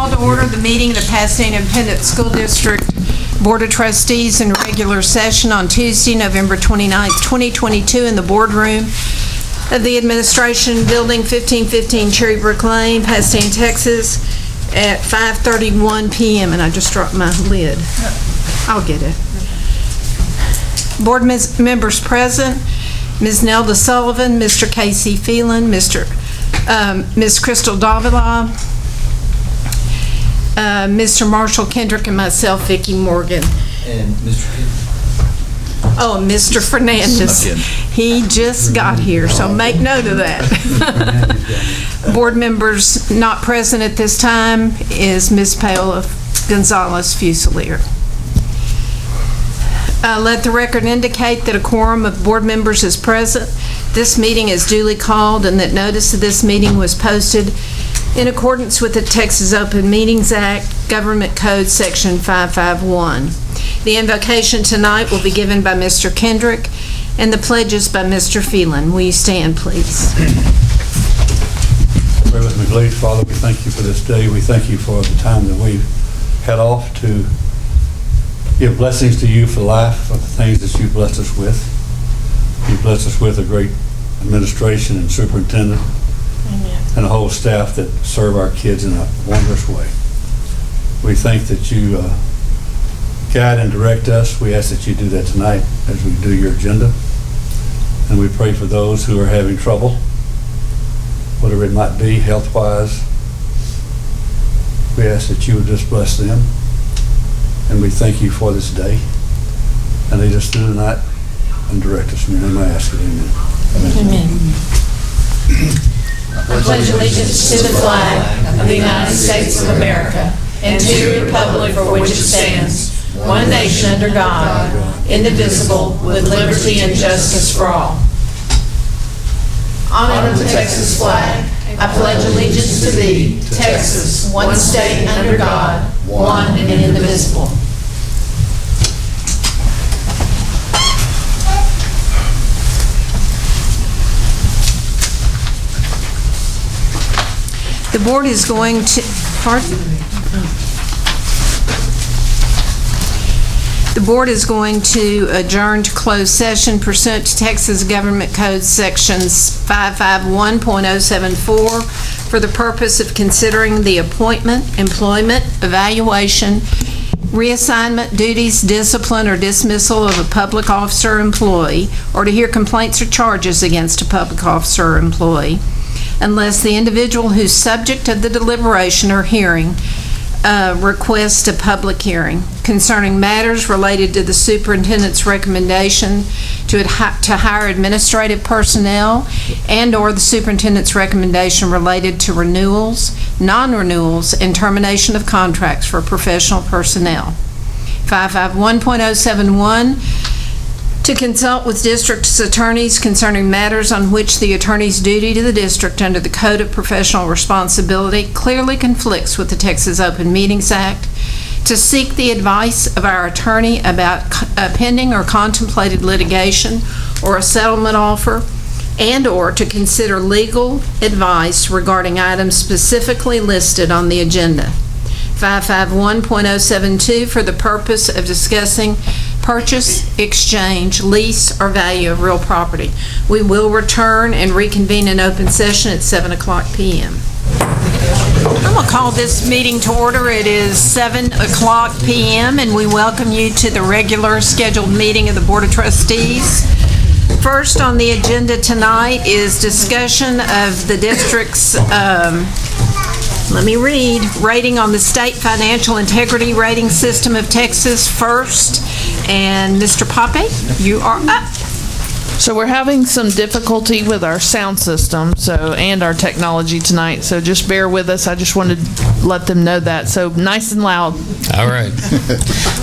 call to order the meeting of the Pasadena Independent School District Board of Trustees in regular session on Tuesday, November 29th, 2022 in the boardroom of the Administration Building, 1515 Cherry Brook Lane, Pasadena, Texas, at 5:31 p.m. And I just dropped my lid. I'll get it. Board members present: Ms. Nelda Sullivan, Mr. Casey Phelan, Ms. Crystal Davila, Mr. Marshall Kendrick, and myself, Vicki Morgan. And Mr. Oh, Mr. Fernandez. He just got here, so make note of that. Board members not present at this time is Ms. Paola Gonzalez Fusilier. Let the record indicate that a quorum of board members is present. This meeting is duly called and that notice of this meeting was posted in accordance with the Texas Open Meetings Act, Government Code Section 551. The invocation tonight will be given by Mr. Kendrick and the pledges by Mr. Phelan. Will you stand, please? Pray with me, please. Father, we thank you for this day. We thank you for the time that we've had off to give blessings to you for life, for the things that you've blessed us with. You've blessed us with a great administration and superintendent. Amen. And a whole staff that serve our kids in a wondrous way. We think that you guide and direct us. We ask that you do that tonight as we do your agenda. And we pray for those who are having trouble, whatever it might be, health-wise. We ask that you would just bless them. And we thank you for this day. And lead us through the night and direct us. In your name I ask it. Amen. Amen. I pledge allegiance to the flag of the United States of America and to the republic for which it stands, one nation under God, indivisible, with liberty and justice for all. Honor the Texas flag. I pledge allegiance to thee, Texas, one state under God, one and indivisible. The board is going to, The board is going to adjourn to closed session pursuant to Texas Government Code Sections 551.074 for the purpose of considering the appointment, employment, evaluation, reassignment, duties, discipline, or dismissal of a public officer or employee, or to hear complaints or charges against a public officer or employee, unless the individual who's subject of the deliberation or hearing request a public hearing concerning matters related to the superintendent's recommendation to hire administrative personnel and/or the superintendent's recommendation related to renewals, non-renewals, and termination of contracts for professional personnel. 551.071, to consult with district's attorneys concerning matters on which the attorney's duty to the district under the Code of Professional Responsibility clearly conflicts with the Texas Open Meetings Act, to seek the advice of our attorney about a pending or contemplated litigation or a settlement offer, and/or to consider legal advice regarding items specifically listed on the agenda. 551.072, for the purpose of discussing purchase, exchange, lease, or value of real property. We will return and reconvene in open session at 7 o'clock p.m. I'm going to call this meeting to order. It is 7 o'clock p.m. and we welcome you to the regular scheduled meeting of the Board of Trustees. First on the agenda tonight is discussion of the district's rating on the State Financial Integrity Rating System of Texas first. And Mr. Poppe, you are up. So we're having some difficulty with our sound system and our technology tonight, so just bear with us. I just wanted to let them know that. So nice and loud. All right.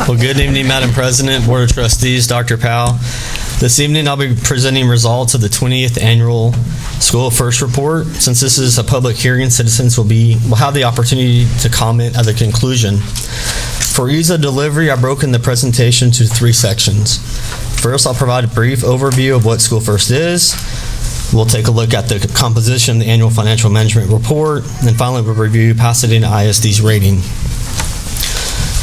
Well, good evening, Madam President, Board of Trustees, Dr. Powell. This evening I'll be presenting results of the 20th Annual School First Report. Since this is a public hearing, citizens will have the opportunity to comment at the conclusion. For ease of delivery, I've broken the presentation into 3 sections. First, I'll provide a brief overview of what School First is. We'll take a look at the composition of the annual financial management report, and finally we'll review Pasadena ISD's rating.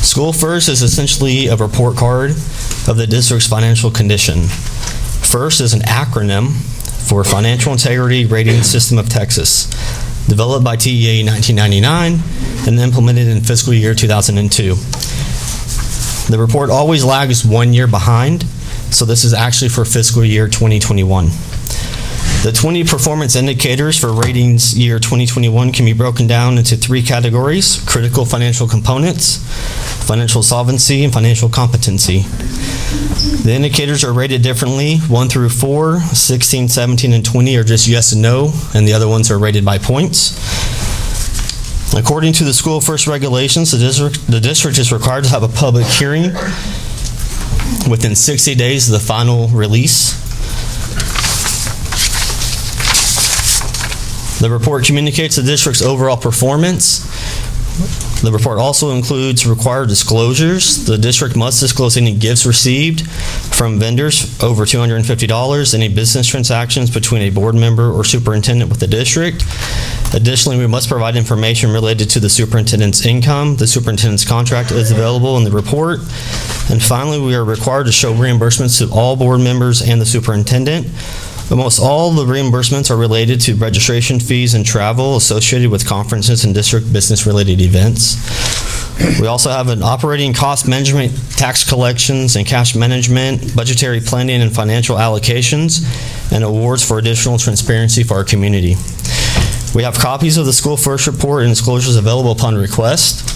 School First is essentially a report card of the district's financial condition. FIRST is an acronym for Financial Integrity Rating System of Texas, developed by TEA in 1999 and implemented in fiscal year 2002. The report always lags 1 year behind, so this is actually for fiscal year 2021. The 20 performance indicators for ratings year 2021 can be broken down into 3 categories: critical financial components, financial solvency, and financial competency. The indicators are rated differently. 1 through 4, 16, 17, and 20 are just yes and no, and the other ones are rated by points. According to the School First regulations, the district is required to have a public hearing within 60 days of the final release. The report communicates the district's overall performance. The report also includes required disclosures. The district must disclose any gifts received from vendors over $250, any business transactions between a board member or superintendent with the district. Additionally, we must provide information related to the superintendent's income. The superintendent's contract is available in the report. And finally, we are required to show reimbursements to all board members and the superintendent. Almost all the reimbursements are related to registration fees and travel associated with conferences and district business-related events. We also have an operating cost management, tax collections and cash management, budgetary planning and financial allocations, and awards for additional transparency for our community. We have copies of the School First report and disclosures available upon request.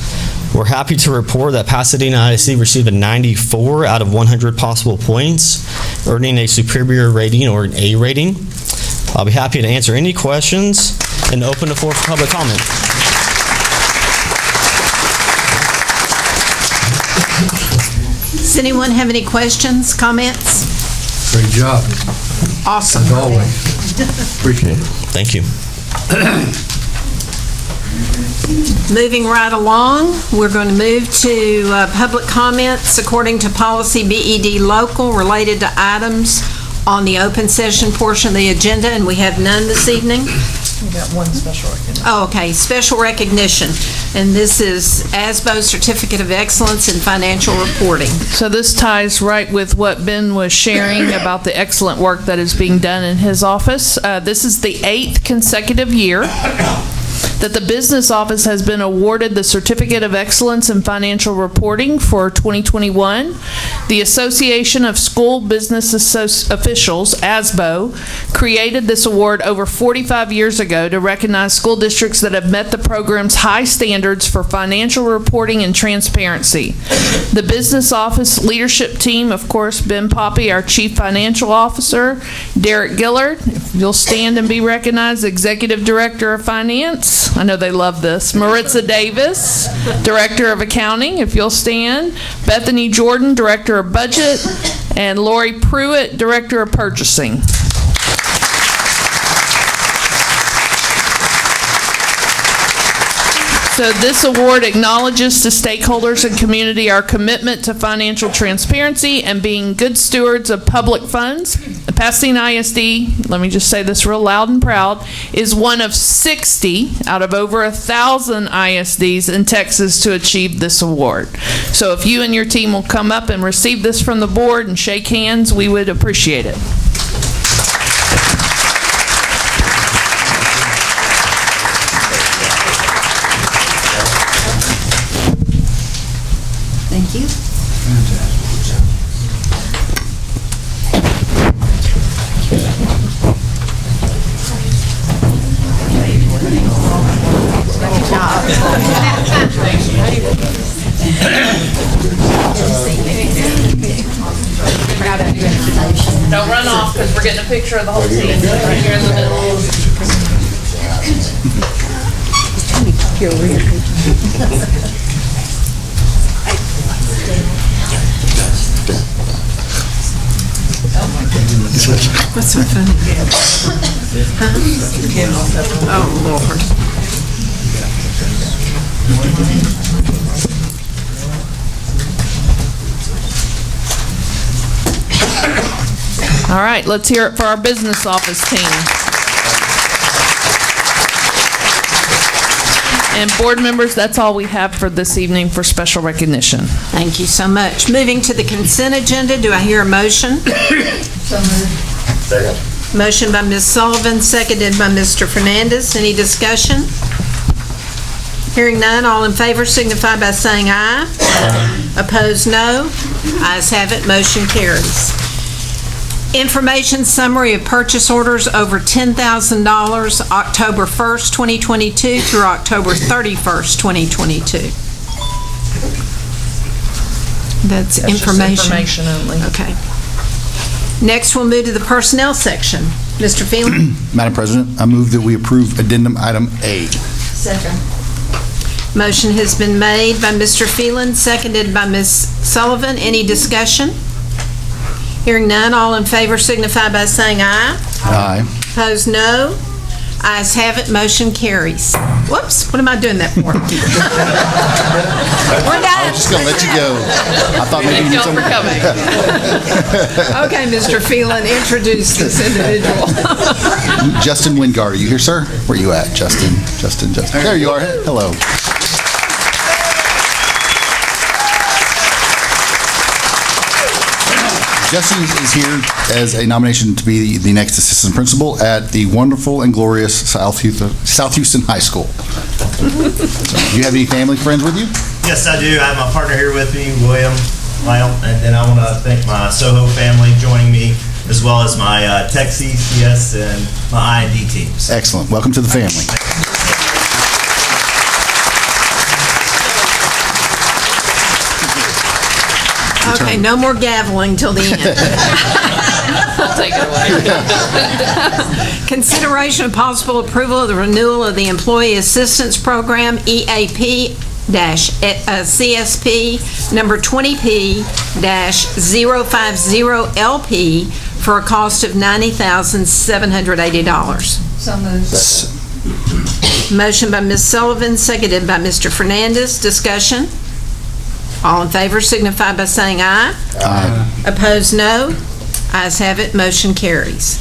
We're happy to report that Pasadena ISD received a 94 out of 100 possible points, earning a superior rating or an A rating. I'll be happy to answer any questions and open the floor for public comment. Does anyone have any questions, comments? Great job, Awesome. as always. Appreciate it. Thank you. Moving right along, we're going to move to public comments according to policy BED local related to items on the open session portion of the agenda, and we have none this evening. We got one special recognition. Oh, okay, special recognition. And this is ASBO Certificate of Excellence in Financial Reporting. So this ties right with what Ben was sharing about the excellent work that is being done in his office. This is the 8th consecutive year that the business office has been awarded the Certificate of Excellence in Financial Reporting for 2021. The Association of School Business Officials, ASBO, created this award over 45 years ago to recognize school districts that have met the program's high standards for financial reporting and transparency. The business office leadership team, of course, Ben Poppy, our Chief Financial Officer, Derek Gillard, if you'll stand and be recognized, Executive Director of Finance. I know they love this. Maritza Davis, Director of Accounting, if you'll stand. Bethany Jordan, Director of Budget. And Lori Pruitt, Director of Purchasing. So this award acknowledges to stakeholders and community our commitment to financial transparency and being good stewards of public funds. Pasadena ISD, let me just say this real loud and proud, is one of 60 out of over 1,000 ISDs in Texas to achieve this award. So if you and your team will come up and receive this from the board and shake hands, we would appreciate it. Thank you. Don't run off because we're getting a picture of the whole team right here in the middle. What's so funny? Huh? Oh, Lord. All right, let's hear it for our business office team. And board members, that's all we have for this evening for special recognition. Thank you so much. Moving to the consent agenda, do I hear a motion? So moved. Second. Motion by Ms. Sullivan, seconded by Mr. Fernandez. Any discussion? Hearing none, all in favor signify by saying aye. Opposed, no. Ayes have it, motion carries. Information summary of purchase orders over $10,000, October 1st, 2022 through October 31st, 2022. That's information. Information only. Okay. Next, we'll move to the personnel section. Mr. Phelan? Madam President, I move that we approve addendum item A. Second. Motion has been made by Mr. Phelan, seconded by Ms. Sullivan. Any discussion? Hearing none, all in favor signify by saying aye. Aye. Opposed, no. Ayes have it, motion carries. Whoops, what am I doing that for? We're I done. was just going to let you go. I thought maybe you Thank y'all for coming. Okay, Mr. Phelan, introduce this individual. Justin Wingard, are you here, sir? Where you at, Justin? Justin. There you are. Hello. Justin is here as a nomination to be the next assistant principal at the wonderful and glorious South Houston High School. So, do you have any family friends with you? Yes, I do. I have my partner here with me, William, Lyle, and then I want to thank my Soho family joining me, as well as my Tech CCS and my I&D teams. Excellent. Welcome to the family. Okay, no more gaveling till the end. I'll take it away. Consideration of possible approval of the renewal of the Employee Assistance Program, EAP-CSP number 20P-050LP for a cost of $90,780. So moved. Motion by Ms. Sullivan, seconded by Mr. Fernandez. Discussion? All in favor signify by saying aye. Aye. Opposed, no. Ayes have it, motion carries.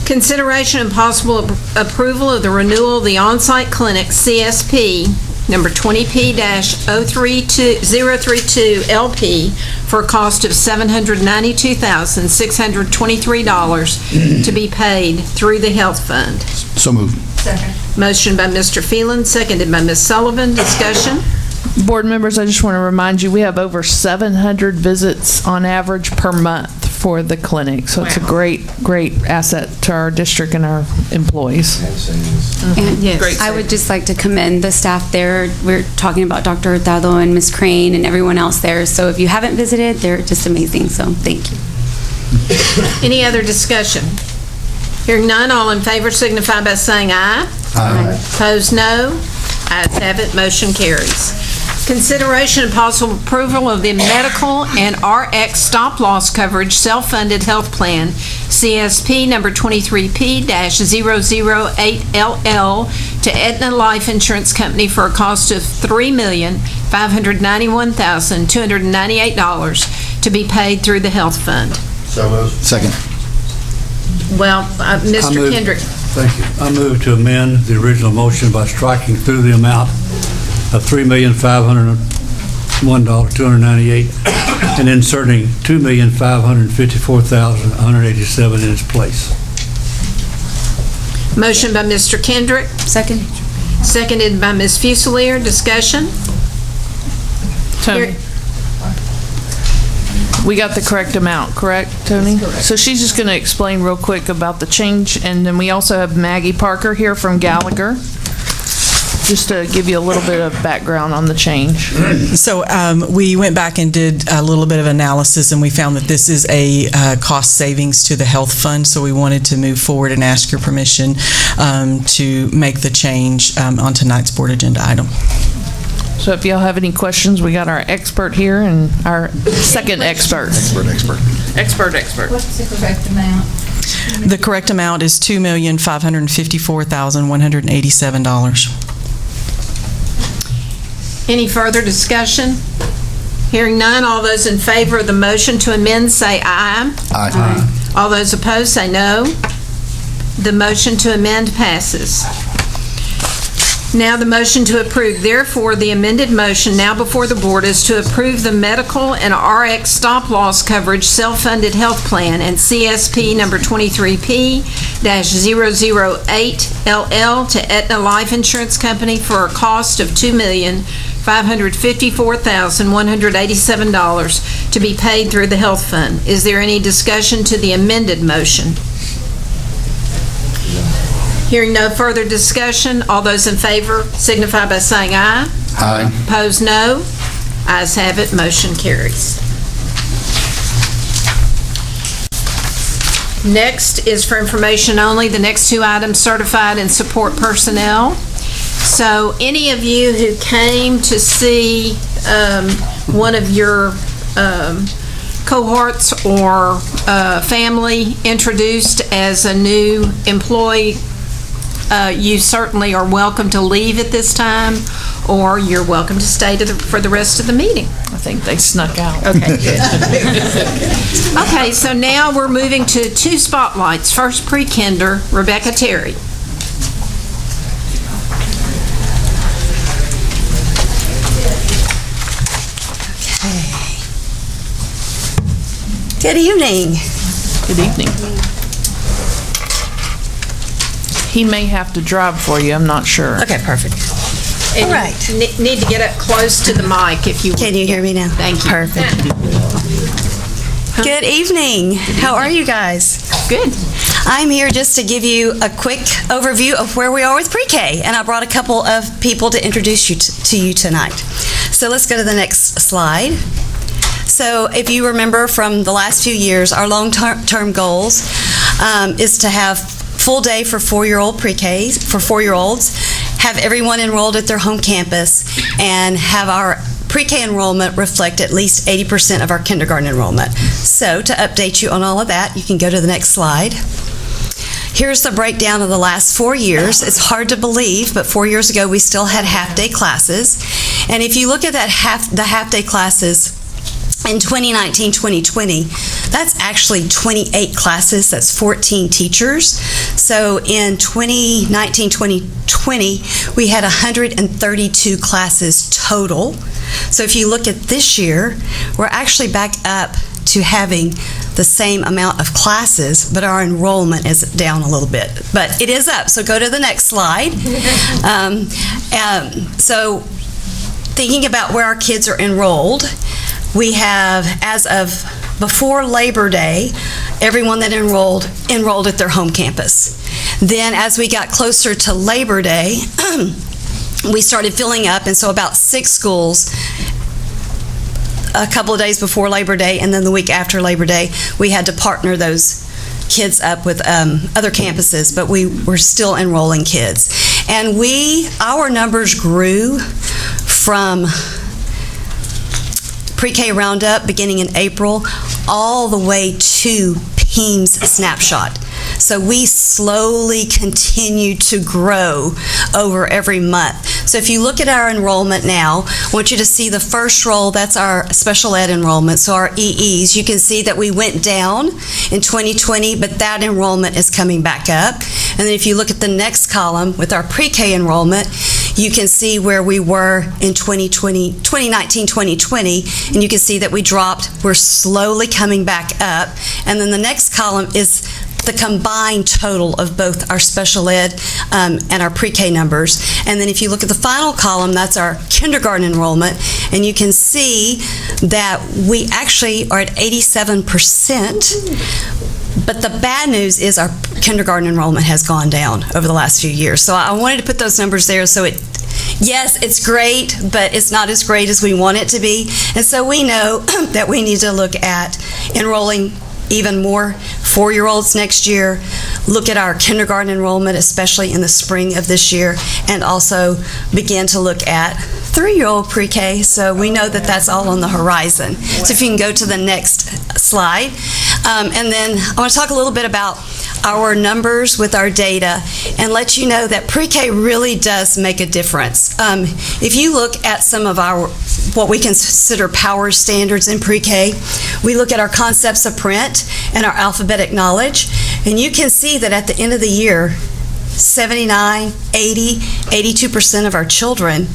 Consideration and possible approval of the renewal of the on-site clinic CSP number 20P-032LP for a cost of $792,623 to be paid through the health fund. So moved. Second. Motion by Mr. Phelan, seconded by Ms. Sullivan. Discussion? Board members, I just want to remind you, we have over 700 visits on average per month for the clinic. So it's a great asset to our district and our employees. And Yes. I would just like to commend the staff there. We're talking about Dr. Hurtado and Ms. Crane and everyone else there. So if you haven't visited, they're just amazing. So thank you. Any other discussion? Hearing none, all in favor signify by saying aye. Aye. Opposed, no. Ayes have it, motion carries. Consideration and possible approval of the medical and RX stop-loss coverage self-funded health plan, CSP number 23P-008LL to Aetna Life Insurance Company for a cost of $3,591,298 to be paid through the health fund. So moved. Second. Well, Mr. Kendrick. Thank you. I move to amend the original motion by striking through the amount of $3,501,298 and inserting $2,554,187 in its place. Motion by Mr. Kendrick, Second. seconded by Ms. Fusilier. Discussion? Tony, we got the correct amount, correct, Tony? So she's just going to explain real quick about the change, and then we also have Maggie Parker here from Gallagher, just to give you a little bit of background on the change. So we went back and did a little bit of analysis, and we found that this is a cost savings to the health fund, so we wanted to move forward and ask your permission to make the change on tonight's board agenda item. So if y'all have any questions, we got our expert here and our second expert. Expert. What's the correct amount? The correct amount is $2,554,187. Any further discussion? Hearing none, all those in favor of the motion to amend say aye. Aye. All those opposed say no. The motion to amend passes. Now the motion to approve. Therefore, the amended motion now before the board is to approve the medical and RX stop-loss coverage self-funded health plan and CSP number 23P-008LL to Aetna Life Insurance Company for a cost of $2,554,187 to be paid through the health fund. Is there any discussion to the amended motion? Hearing no further discussion, all those in favor signify by saying aye. Aye. Opposed, no. Ayes have it, motion carries. Next is for information only, the next two items, certified and support personnel. So any of you who came to see one of your cohorts or family introduced as a new employee, you certainly are welcome to leave at this time, or you're welcome to stay for the rest of the meeting. I think they snuck out. Okay, good. Okay, so now we're moving to two spotlights. First, pre-kinder, Rebecca Terry. Good evening. Good evening. He may have to drive for you, I'm not sure. Okay, perfect. And All right. you need to get up close to the mic if you want. Can you hear me now? Thank you. Perfect. Good evening. How are you guys? Good. I'm here just to give you a quick overview of where we are with pre-K, and I brought a couple of people to introduce you to you tonight. So let's go to the next slide. So if you remember from the last few years, our long-term goals is to have full day for four-year-olds, have everyone enrolled at their home campus, and have our pre-K enrollment reflect at least 80% of our kindergarten enrollment. So to update you on all of that, you can go to the next slide. Here's the breakdown of the last 4 years. It's hard to believe, but 4 years ago we still had half-day classes. And if you look at that the half-day classes in 2019-2020, that's actually 28 classes, that's 14 teachers. So in 2019-2020, we had 132 classes total. So if you look at this year, we're actually back up to having the same amount of classes, but our enrollment is down a little bit. But it is up, so go to the next slide. So thinking about where our kids are enrolled, we have, as of before Labor Day, everyone that enrolled at their home campus. Then as we got closer to Labor Day, we started filling up, and so about 6 schools a couple of days before Labor Day, and then the week after Labor Day, we had to partner those kids up with other campuses, but we were still enrolling kids. And our numbers grew from pre-K roundup beginning in April all the way to PEAMS snapshot. So we slowly continue to grow over every month. So if you look at our enrollment now, I want you to see the first row, that's our special ed enrollment, so our EEs. You can see that we went down in 2020, but that enrollment is coming back up. And then if you look at the next column with our pre-K enrollment, you can see where we were in 2019-2020, and you can see that we dropped. We're slowly coming back up. And then the next column is the combined total of both our special ed and our pre-K numbers. And then if you look at the final column, that's our kindergarten enrollment, and you can see that we actually are at 87%. But the bad news is our kindergarten enrollment has gone down over the last few years. So I wanted to put those numbers there so yes, it's great, but it's not as great as we want it to be. And so we know that we need to look at enrolling even more 4-year-olds next year, look at our kindergarten enrollment, especially in the spring of this year, and also begin to look at 3-year-old pre-K. So we know that that's all on the horizon. So if you can go to the next slide. And then I want to talk a little bit about our numbers with our data and let you know that pre-K really does make a difference. If you look at some of our, what we consider power standards in pre-K, we look at our concepts of print and our alphabetic knowledge, and you can see that at the end of the year, 79, 80, 82% of our children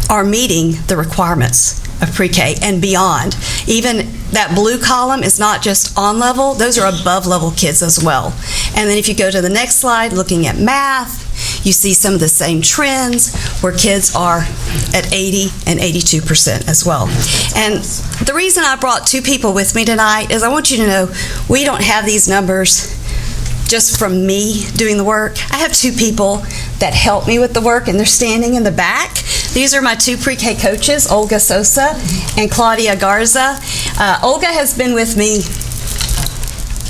are meeting the requirements of pre-K and beyond. Even that blue column is not just on level, those are above level kids as well. And then if you go to the next slide, looking at math, you see some of the same trends where kids are at 80 and 82% as well. And the reason I brought two people with me tonight is I want you to know we don't have these numbers just from me doing the work. I have two people that help me with the work, and they're standing in the back. These are my two pre-K coaches, Olga Sosa and Claudia Garza. Olga has been with me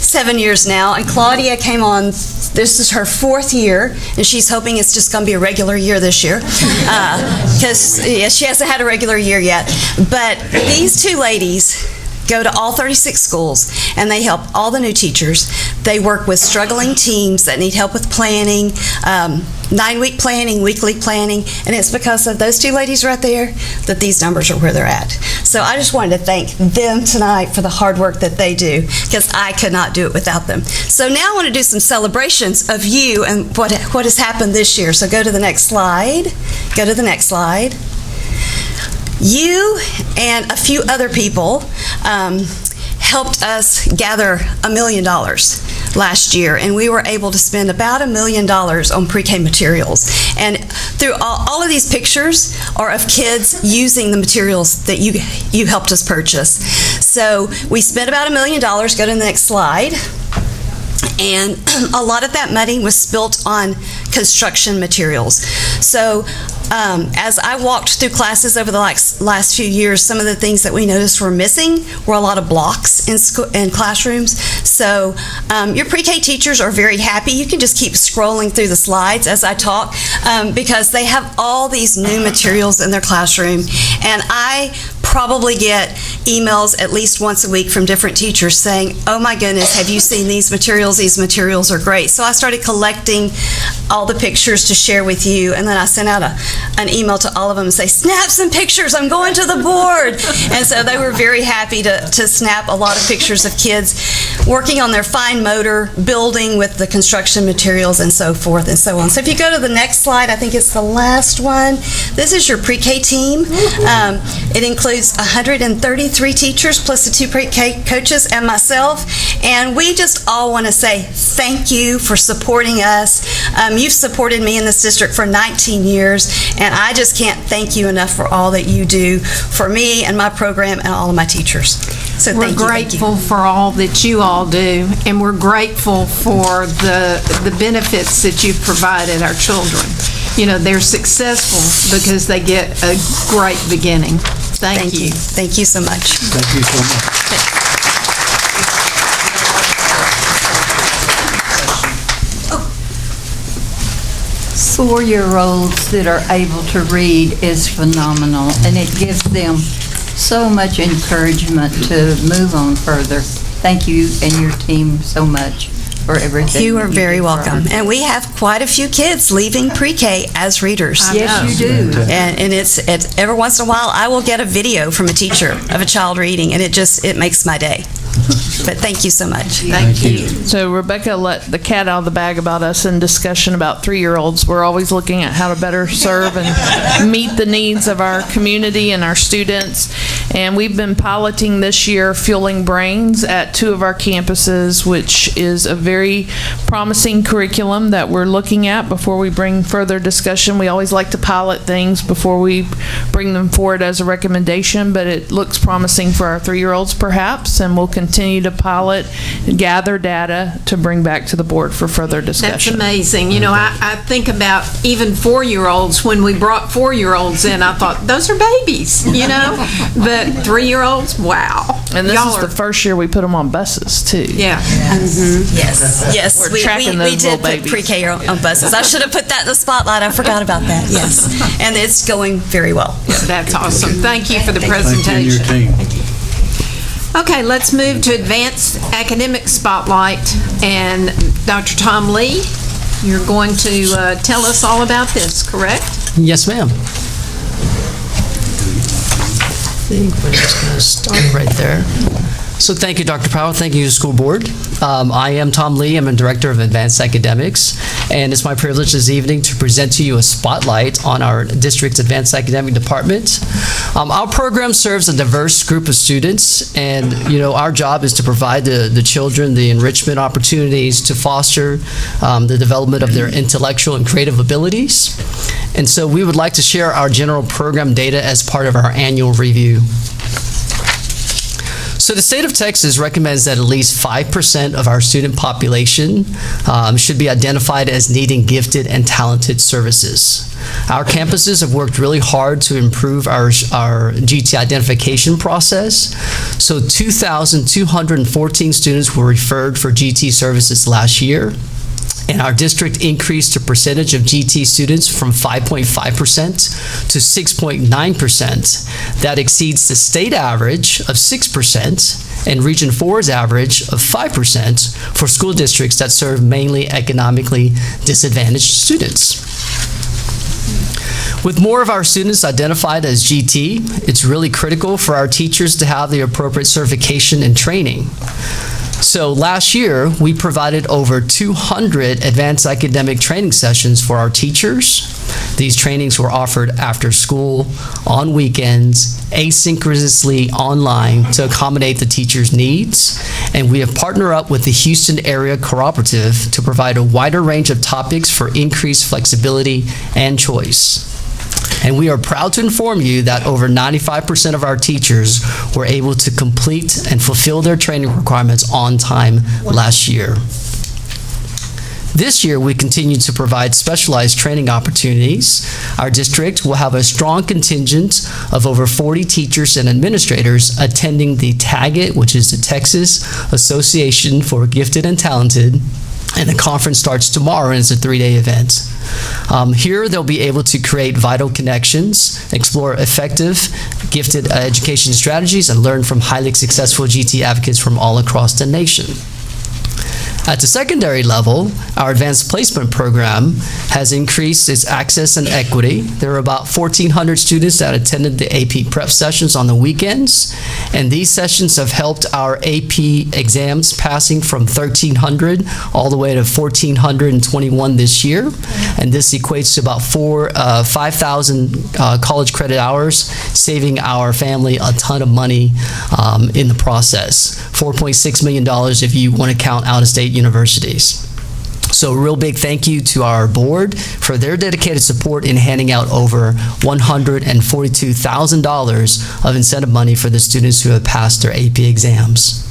7 years now, and Claudia came on, this is her 4th year, and she's hoping it's just going to be a regular year this year, because she hasn't had a regular year yet. But these two ladies go to all 36 schools, and they help all the new teachers. They work with struggling teams that need help with planning, 9-week planning, weekly planning, and it's because of those two ladies right there that these numbers are where they're at. So I just wanted to thank them tonight for the hard work that they do, because I could not do it without them. So now I want to do some celebrations of you and what has happened this year. So go to the next slide. Go to the next slide. You and a few other people helped us gather $1 million last year, and we were able to spend about $1 million on pre-K materials. And through all of these pictures are of kids using the materials that you helped us purchase. So we spent about $1 million. Go to the next slide. And a lot of that money was spent on construction materials. So as I walked through classes over the last few years, some of the things that we noticed were missing were a lot of blocks in classrooms. So your pre-K teachers are very happy. You can just keep scrolling through the slides as I talk, because they have all these new materials in their classroom. And I probably get emails at least once a week from different teachers saying, oh my goodness, have you seen these materials? These materials are great. So I started collecting all the pictures to share with you, and then I sent out an email to all of them and say, snap some pictures, I'm going to the board. And so they were very happy to snap a lot of pictures of kids working on their fine motor, building with the construction materials and so forth and so on. So if you go to the next slide, I think it's the last one. This is your pre-K team. It includes 133 teachers plus the 2 pre-K coaches and myself, and we just all want to say thank you for supporting us. You've supported me in this district for 19 years, and I just can't thank you enough for all that you do for me and my program and all of my teachers. So we're grateful for all that you all do, and we're grateful for the benefits that you've provided our children. You know, they're successful because they get a great beginning. Thank you. Thank you so much. Thank you so much. 4-year-olds that are able to read is phenomenal, and it gives them so much encouragement to move on further. Thank you and your team so much for everything. You are that very do for welcome. us. And we have quite a few kids leaving pre-K as readers. Yes, you do. And it's every once in a while I will get a video from a teacher of a child reading, and it makes my day. But thank you so much. Thank you. So Rebecca let the cat out of the bag about us in discussion about 3-year-olds. We're always looking at how to better serve and meet the needs of our community and our students. And we've been piloting this year Fueling Brains at 2 of our campuses, which is a very promising curriculum that we're looking at before we bring further discussion. We always like to pilot things before we bring them forward as a recommendation, but it looks promising for our 3-year-olds perhaps, and we'll continue to pilot and gather data to bring back to the board for further discussion. That's amazing. You know, I think about even 4-year-olds. When we brought 4-year-olds in, I thought, those are babies, you know? But 3-year-olds, wow. And this is the first year we put them on buses, too. Yeah. Yes. We're tracking those we did little put babies. pre-K on buses. I should have put that in the spotlight. I forgot about that. Yes. And it's going very well. That's awesome. Thank you for the Thank you and presentation. your team. Okay, let's move to Advanced Academic Spotlight. And Dr. Tom Lee, you're going to tell us all about this, correct? Yes, ma'am. I think we're just going to start right there. So thank you, Dr. Powell. Thank you, School Board. I am Tom Lee. I'm a Director of Advanced Academics, and it's my privilege this evening to present to you a spotlight on our district's Advanced Academic Department. Our program serves a diverse group of students, and our job is to provide the children the enrichment opportunities to foster the development of their intellectual and creative abilities. And so we would like to share our general program data as part of our annual review. So the state of Texas recommends that at least 5% of our student population should be identified as needing gifted and talented services. Our campuses have worked really hard to improve our GT identification process. So 2,214 students were referred for GT services last year. And our district increased the percentage of GT students from 5.5% to 6.9%. That exceeds the state average of 6% and Region 4's average of 5% for school districts that serve mainly economically disadvantaged students. With more of our students identified as GT, it's really critical for our teachers to have the appropriate certification and training. So last year, we provided over 200 advanced academic training sessions for our teachers. These trainings were offered after school, on weekends, asynchronously online to accommodate the teachers' needs. And we have partnered up with the Houston Area Cooperative to provide a wider range of topics for increased flexibility and choice. And we are proud to inform you that over 95% of our teachers were able to complete and fulfill their training requirements on time last year. This year, we continue to provide specialized training opportunities. Our district will have a strong contingent of over 40 teachers and administrators attending the TAGIT, which is the Texas Association for Gifted and Talented, and the conference starts tomorrow and it's a 3-day event. Here, they'll be able to create vital connections, explore effective gifted education strategies, and learn from highly successful GT advocates from all across the nation. At the secondary level, our advanced placement program has increased its access and equity. There are about 1,400 students that attended the AP prep sessions on the weekends, and these sessions have helped our AP exams passing from 1,300 all the way to 1,421 this year, and this equates to about 5,000 college credit hours, saving our family a ton of money in the process. $4.6 million if you want to count out-of-state universities. So a real big thank you to our board for their dedicated support in handing out over $142,000 of incentive money for the students who have passed their AP exams.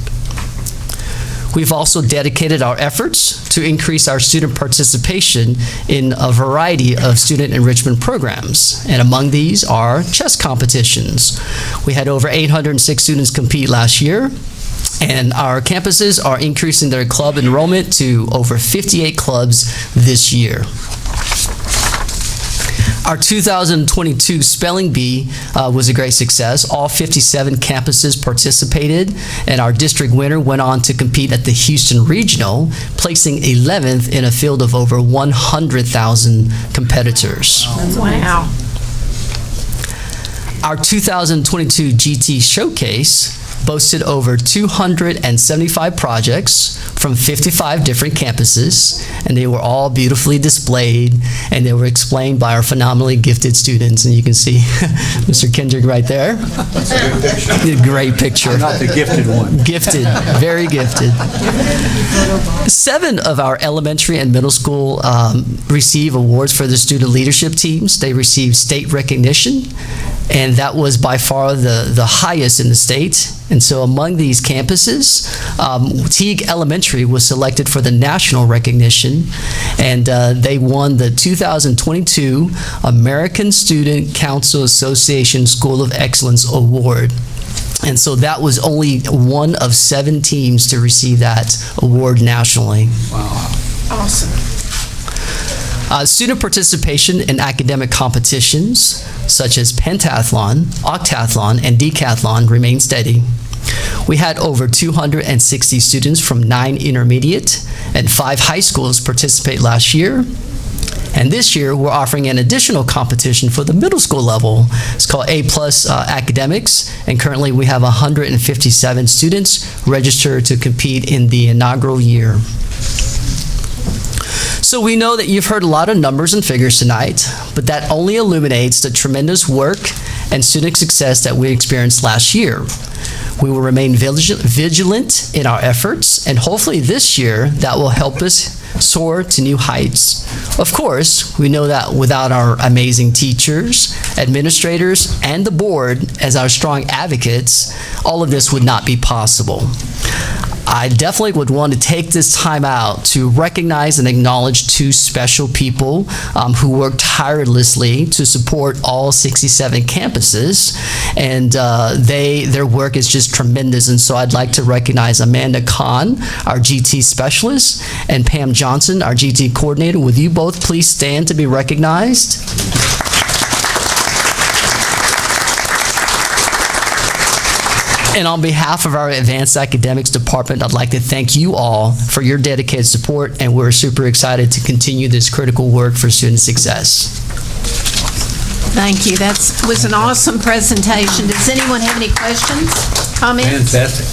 We've also dedicated our efforts to increase our student participation in a variety of student enrichment programs. And among these are chess competitions. We had over 806 students compete last year. And our campuses are increasing their club enrollment to over 58 clubs this year. Our 2022 Spelling Bee was a great success. All 57 campuses participated, and our district winner went on to compete at the Houston Regional, placing 11th in a field of over 100,000 competitors. Wow. Our 2022 GT Showcase boasted over 275 projects from 55 different campuses, and they were all beautifully displayed, and they were explained by our phenomenally gifted students. And you can see Mr. Kendrick right there. That's a good picture. Great picture. I'm not the gifted one. Gifted, very gifted. 7 of our elementary and middle school receive awards for the student leadership teams. They received state recognition, and that was by far the highest in the state. And so among these campuses, Teague Elementary was selected for the national recognition, and they won the 2022 American Student Council Association School of Excellence Award. And so that was only one of 7 teams to receive that award nationally. Wow. Awesome. Student participation in academic competitions, such as pentathlon, octathlon, and decathlon, remain steady. We had over 260 students from 9 intermediate and 5 high schools participate last year. And this year, we're offering an additional competition for the middle school level. It's called A+ Academics, and currently we have 157 students registered to compete in the inaugural year. So we know that you've heard a lot of numbers and figures tonight, but that only illuminates the tremendous work and student success that we experienced last year. We will remain vigilant in our efforts, and hopefully this year that will help us soar to new heights. Of course, we know that without our amazing teachers, administrators, and the board as our strong advocates, all of this would not be possible. I definitely would want to take this time out to recognize and acknowledge 2 special people who worked tirelessly to support all 67 campuses, and their work is just tremendous. And so I'd like to recognize Amanda Kahn, our GT specialist, and Pam Johnson, our GT coordinator. Would you both please stand to be recognized? And on behalf of our Advanced Academics Department, I'd like to thank you all for your dedicated support, and we're super excited to continue this critical work for student success. Thank you. That was an awesome presentation. Does anyone have any questions, comments? Fantastic.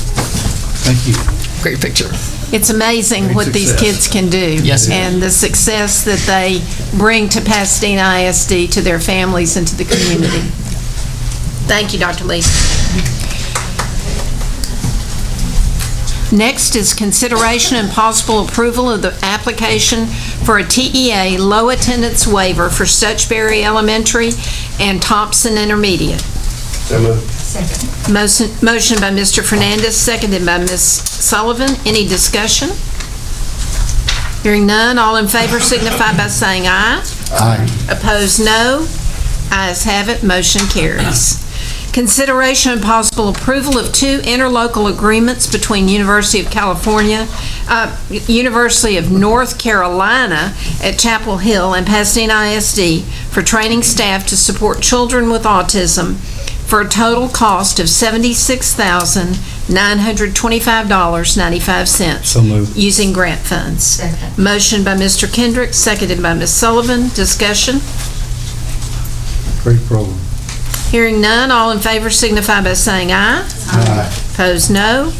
Thank you. Great picture. It's amazing Great what these success. kids can do. Yes, ma'am. And the success that they bring to Pasadena ISD, to their families, and to the community. Thank you, Dr. Lee. Next is consideration and possible approval of the application for a TEA low attendance waiver for Stutchberry Elementary and Thompson Intermediate. So moved. Second. Motion by Mr. Fernandez, seconded by Ms. Sullivan. Any discussion? Hearing none, all in favor signify by saying aye. Aye. Opposed, no. Ayes have it, motion carries. Consideration and possible approval of 2 interlocal agreements between University of North Carolina at Chapel Hill and Pasadena ISD for training staff to support children with autism for a total cost of $76,925.95. So moved. Using grant funds. Second. Motion by Mr. Kendrick, seconded by Ms. Sullivan. Discussion? Great program. Hearing none, all in favor signify by saying aye. Aye. Opposed, no.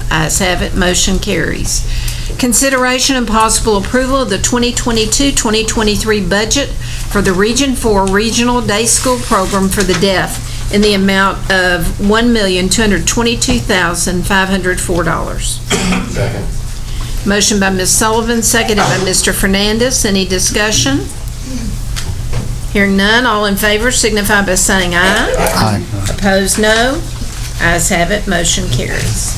Ayes have it, motion carries. Consideration and possible approval of the 2022-2023 budget for the Region 4 Regional Day School Program for the Deaf in the amount of $1,222,504. Second. Motion by Ms. Sullivan, seconded by Mr. Fernandez. Any discussion? Hearing none, all in favor signify by saying aye. Aye. Opposed, no. Ayes have it, motion carries.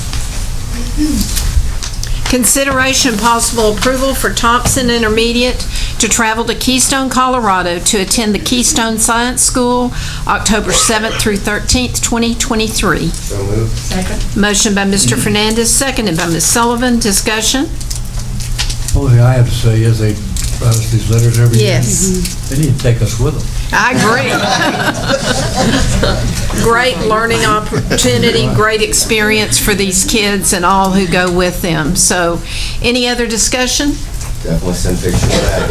Consideration and possible approval for Thompson Intermediate to travel to Keystone, Colorado to attend the Keystone Science School, October 7th through 13th, 2023. So moved. Second. Motion by Mr. Fernandez, seconded by Ms. Sullivan. Discussion? Only thing I have to say is they write us these letters every year. Yes. They need to take us with them. I agree. Great learning opportunity, great experience for these kids and all who go with them. So, any other discussion? Definitely send pictures back.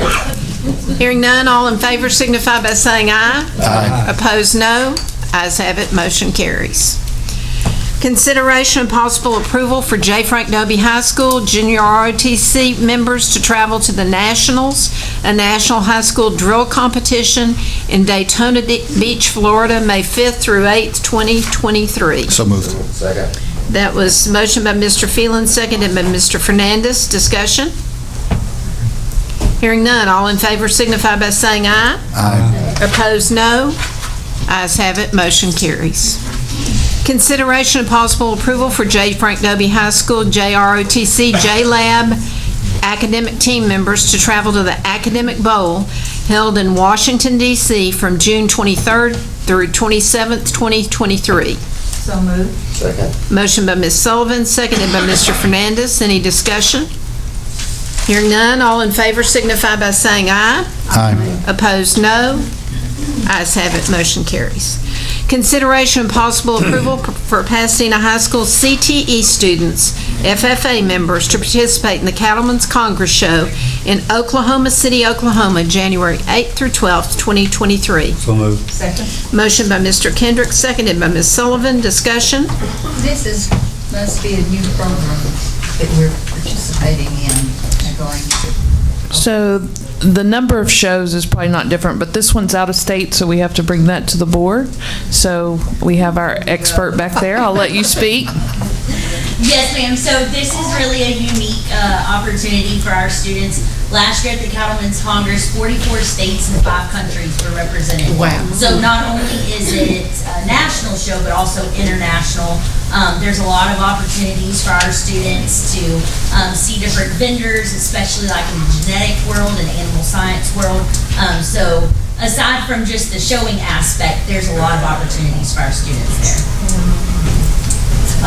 Hearing none, all in favor signify by saying aye. Aye. Opposed, no. Ayes have it, motion carries. Consideration and possible approval for J. Frank Dobie High School junior ROTC members to travel to the Nationals, a national high school drill competition in Daytona Beach, Florida, May 5th through 8th, 2023. So moved. Second. That was motion by Mr. Phelan, seconded by Mr. Fernandez. Discussion? Hearing none, all in favor signify by saying aye. Aye. Opposed, no. Ayes have it, motion carries. Consideration and possible approval for J. Frank Dobie High School JROTC J-Lab academic team members to travel to the Academic Bowl held in Washington, D.C. from June 23rd through 27th, 2023. So moved. Second. Motion by Ms. Sullivan, seconded by Mr. Fernandez. Any discussion? Hearing none, all in favor signify by saying aye. Aye. Opposed, no. Ayes have it, motion carries. Consideration and possible approval for Pasadena High School CTE students, FFA members, to participate in the Cattlemen's Congress Show in Oklahoma City, Oklahoma, January 8th through 12th, 2023. So moved. Second. Motion by Mr. Kendrick, seconded by Ms. Sullivan. Discussion? Must be a new program that we're participating in and going to. So the number of shows is probably not different, but this one's out of state, so we have to bring that to the board. So we have our expert back there. I'll let you speak. Yes, ma'am. So this is really a unique opportunity for our students. Last year at the Cattlemen's Congress, 44 states and 5 countries were represented. Wow. So not only is it a national show, but also international. There's a lot of opportunities for our students to see different vendors, especially like in the genetic world and animal science world. So aside from just the showing aspect, there's a lot of opportunities for our students there.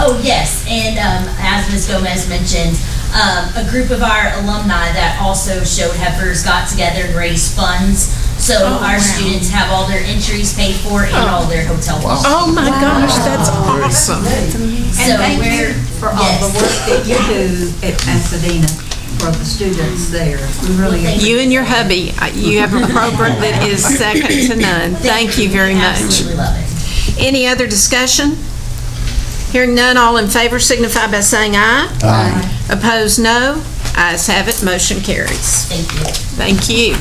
Oh, yes, and as Ms. Gomez mentioned, a group of our alumni that also showed heifers got together and raised funds. So our students have all their entries paid for and all their hotel bills. Oh my gosh, that's awesome. So Thank you for all the work that you do at Pasadena for the students there. We really appreciate You and your hubby, you have a program that is second to none. Thank you very much. Absolutely love it. Any other discussion? Hearing none, all in favor signify by saying aye. Aye. Opposed, no. Ayes have it, motion carries. Thank you. Thank you.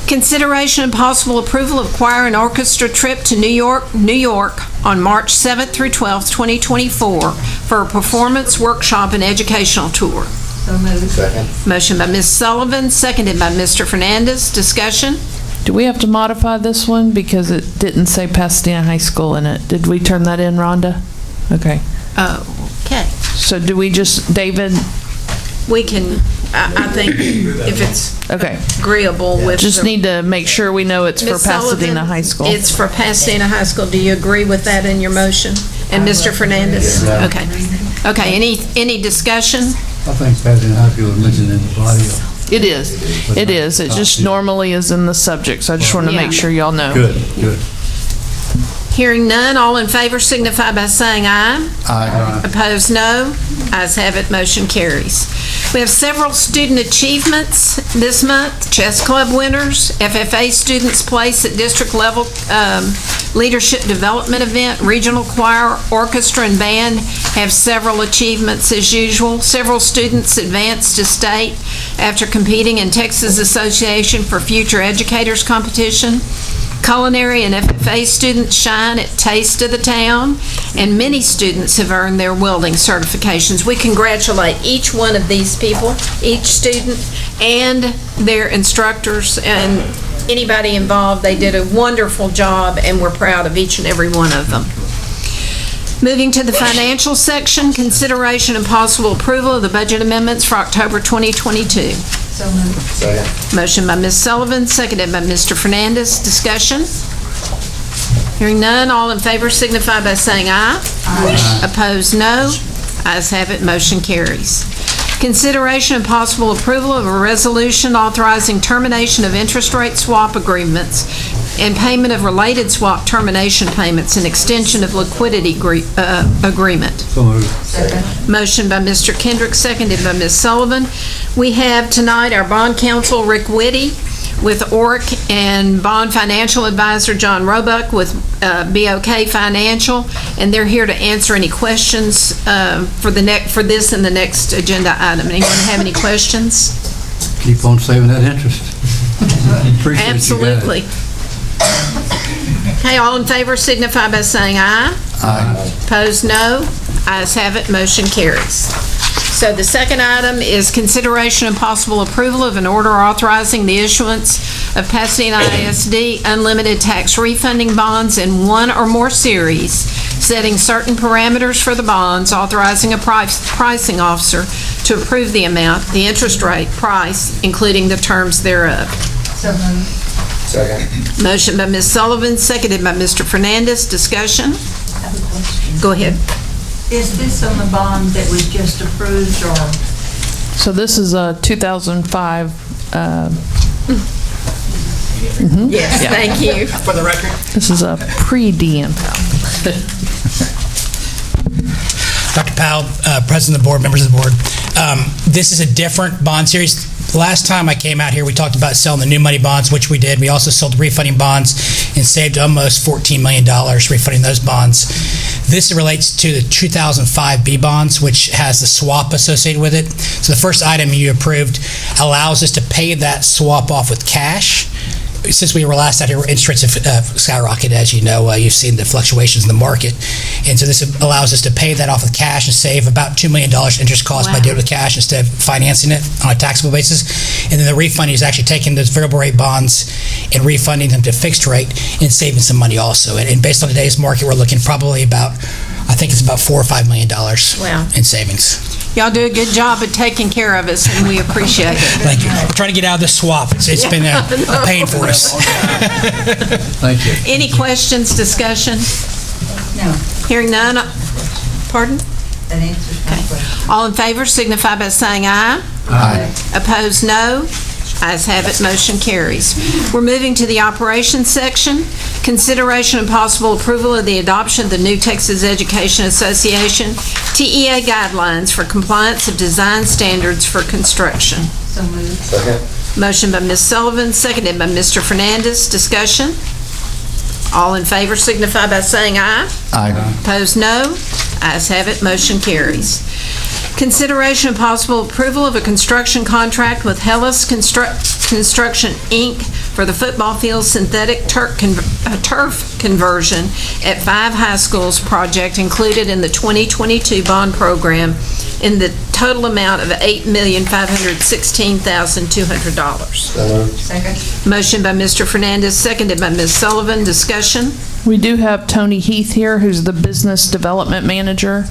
Consideration and possible approval of choir and orchestra trip to New York, New York on March 7th through 12th, 2024 for a performance, workshop, and educational tour. So moved. Second. Motion by Ms. Sullivan, seconded by Mr. Fernandez. Discussion? Do we have to modify this one because it didn't say Pasadena High School in it? Did we turn that in, Rhonda? Okay. Oh, okay. So do we just, David? We can, I think, if it's Okay. agreeable with. Just the- need to make sure we know it's for Ms. Sullivan, Pasadena High School. It's for Pasadena High School. Do you agree with that in your motion? And Mr. Fernandez? Okay. Okay, any discussion? I think Pasadena High School was mentioned in the body of. It is. It is. It just normally is in the subject, so I just want to make sure y'all know. Good, good. Hearing none, all in favor signify by saying aye. Aye. Opposed, no. Ayes have it, motion carries. We have several student achievements this month. Chess Club winners, FFA students place at district level leadership development event, regional choir, orchestra, and band have several achievements as usual. Several students advanced to state after competing in Texas Association for Future Educators competition. Culinary and FFA students shine at Taste of the Town, and many students have earned their welding certifications. We congratulate each one of these people, each student, and their instructors, and anybody involved. They did a wonderful job, and we're proud of each and every one of them. Moving to the financial section, consideration and possible approval of the budget amendments for October 2022. So moved. Second. Motion by Ms. Sullivan, seconded by Mr. Fernandez. Discussion? Hearing none, all in favor signify by saying aye. Aye. Opposed, no. Ayes have it, motion carries. Consideration and possible approval of a resolution authorizing termination of interest rate swap agreements and payment of related swap termination payments and extension of liquidity agreement. So moved. Second. Motion by Mr. Kendrick, seconded by Ms. Sullivan. We have tonight our bond counsel, Rick Whitty, with ORIC, and bond financial advisor, John Roebuck, with BOK Financial, and they're here to answer any questions for this and the next agenda item. Anyone have any questions? Keep on saving that interest. Appreciate you guys. Absolutely. Okay, all in favor signify by saying aye. Aye. Opposed, no. Ayes have it, motion carries. So the second item is consideration and possible approval of an order authorizing the issuance of Pasadena ISD unlimited tax refunding bonds in one or more series, setting certain parameters for the bonds, authorizing a pricing officer to approve the amount, the interest rate, price, including the terms thereof. So moved. Second. Motion by Ms. Sullivan, seconded by Mr. Fernandez. Discussion? I have a question. Go ahead. Is this on the bond that was just approved, or? So this is a 2005 Yes, Yeah. thank you. For the record. This is a pre-DM. Dr. Powell, President of the Board, members of the Board. This is a different bond series. Last time I came out here, we talked about selling the new money bonds, which we did. We also sold the refunding bonds and saved almost $14 million refunding those bonds. This relates to the 2005 B bonds, which has the swap associated with it. So the first item you approved allows us to pay that swap off with cash. Since we were last out here, interest rates have skyrocketed, as you know. You've seen the fluctuations in the market. And so this allows us to pay that off with cash and save about $2 million interest cost by doing it with cash instead of financing it on a taxable basis. And then the refunding is actually taking those variable rate bonds and refunding them to fixed rate and saving some money also. And based on today's market, we're looking probably about, I think it's about $4 or $5 million in savings. Y'all do a good job of taking care of us, and we appreciate it. Thank you. We're trying to get out of this swap. It's been a pain for us. Thank you. Any questions, discussion? No. Hearing none. Pardon? That answers my question. All in favor signify by saying aye. Aye. Opposed, no. Ayes have it, motion carries. We're moving to the operations section. Consideration and possible approval of the adoption of the New Texas Education Association TEA guidelines for compliance of design standards for construction. So moved. Second. Motion by Ms. Sullivan, seconded by Mr. Fernandez. Discussion? All in favor signify by saying aye. Aye. Opposed, no. Ayes have it, motion carries. Consideration and possible approval of a construction contract with Hellas Construction, Inc. for the football field synthetic turf conversion at 5 high schools project included in the 2022 bond program in the total amount of $8,516,200. So moved. Second. Motion by Mr. Fernandez, seconded by Ms. Sullivan. Discussion? We do have Tony Heath here, who's the business development manager.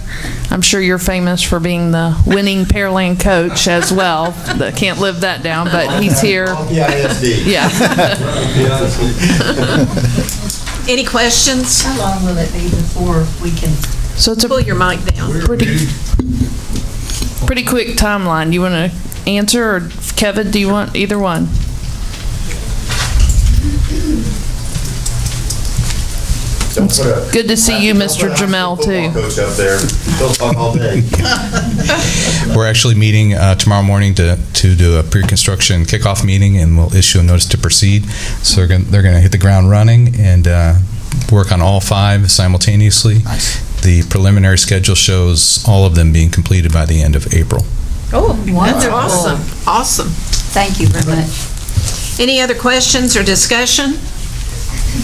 I'm sure you're famous for being the winning Pearland coach as well. Can't live that down, but he's here. The ISD. Yeah. Any questions? How long will it be before we can? So it's a Pull your mic down. pretty quick timeline. Do you want to answer, or Kevin, do you want either one? Good to see you, Mr. Jamel, too. Coach up there. He'll talk all day. We're actually meeting tomorrow morning to do a pre-construction kickoff meeting, and we'll issue a notice to proceed. So they're going to hit the ground running and work on all 5 simultaneously. Nice. The preliminary schedule shows all of them being completed by the end of April. Oh, that's Wonderful. awesome. Awesome. Thank you very much. Any other questions or discussion?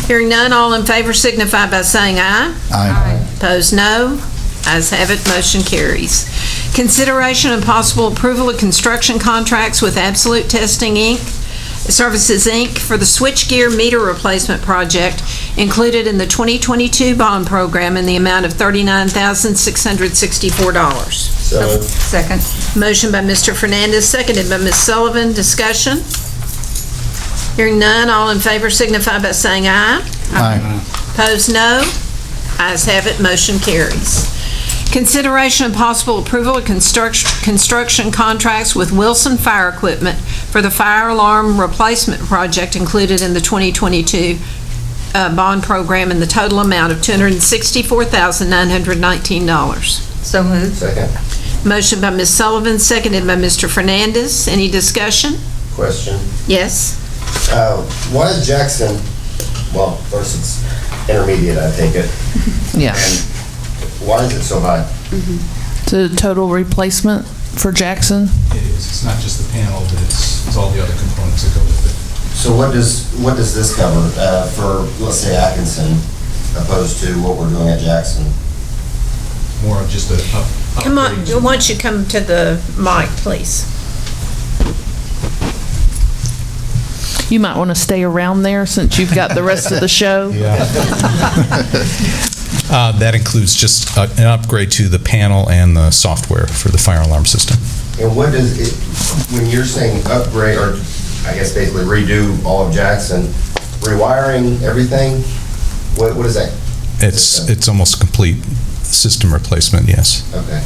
Hearing none, all in favor signify by saying aye. Aye. Opposed, no. Ayes have it, motion carries. Consideration and possible approval of construction contracts with Absolute Testing Services, Inc. for the switchgear meter replacement project included in the 2022 bond program in the amount of $39,664. So moved. Second. Motion by Mr. Fernandez, seconded by Ms. Sullivan. Discussion? Hearing none, all in favor signify by saying aye. Aye. Opposed, no. Ayes have it, motion carries. Consideration and possible approval of construction contracts with Wilson Fire Equipment for the fire alarm replacement project included in the 2022 bond program in the total amount of $264,919. So moved. Second. Motion by Ms. Sullivan, seconded by Mr. Fernandez. Any discussion? Question. Yes? Why is Jackson, well, first it's intermediate, I take it. Yeah. And why is it so high? The total replacement for Jackson? It is. It's not just the panel, but it's all the other components that go with it. So what does this cover for, let's say, Atkinson, opposed to what we're doing at Jackson? More of just a Come on, why don't you come to the mic, please? You might want to stay around there since you've got the rest of the show. That includes just an upgrade to the panel and the software for the fire alarm system. And what does it, when you're saying upgrade, or I guess basically redo all of Jackson, rewiring everything, what is that? It's almost complete system replacement, yes. Okay.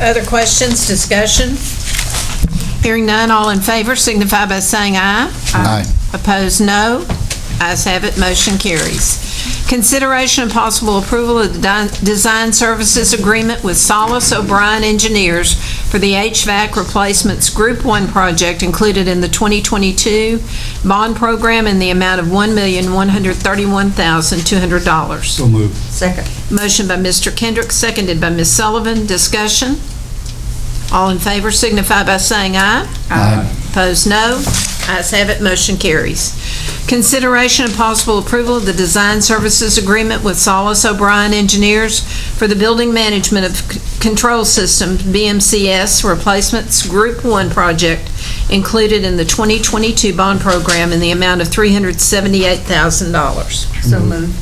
Other questions, discussion? Hearing none, all in favor signify by saying aye. Aye. Opposed, no. Ayes have it, motion carries. Consideration and possible approval of the design services agreement with Solis O'Brien Engineers for the HVAC replacements Group 1 project included in the 2022 bond program in the amount of $1,131,200. So moved. Second. Motion by Mr. Kendrick, seconded by Ms. Sullivan. Discussion? All in favor signify by saying aye. Aye. Opposed, no. Ayes have it, motion carries. Consideration and possible approval of the design services agreement with Solis O'Brien Engineers for the building management of control systems, BMCS replacements Group 1 project included in the 2022 bond program in the amount of $378,000. So moved.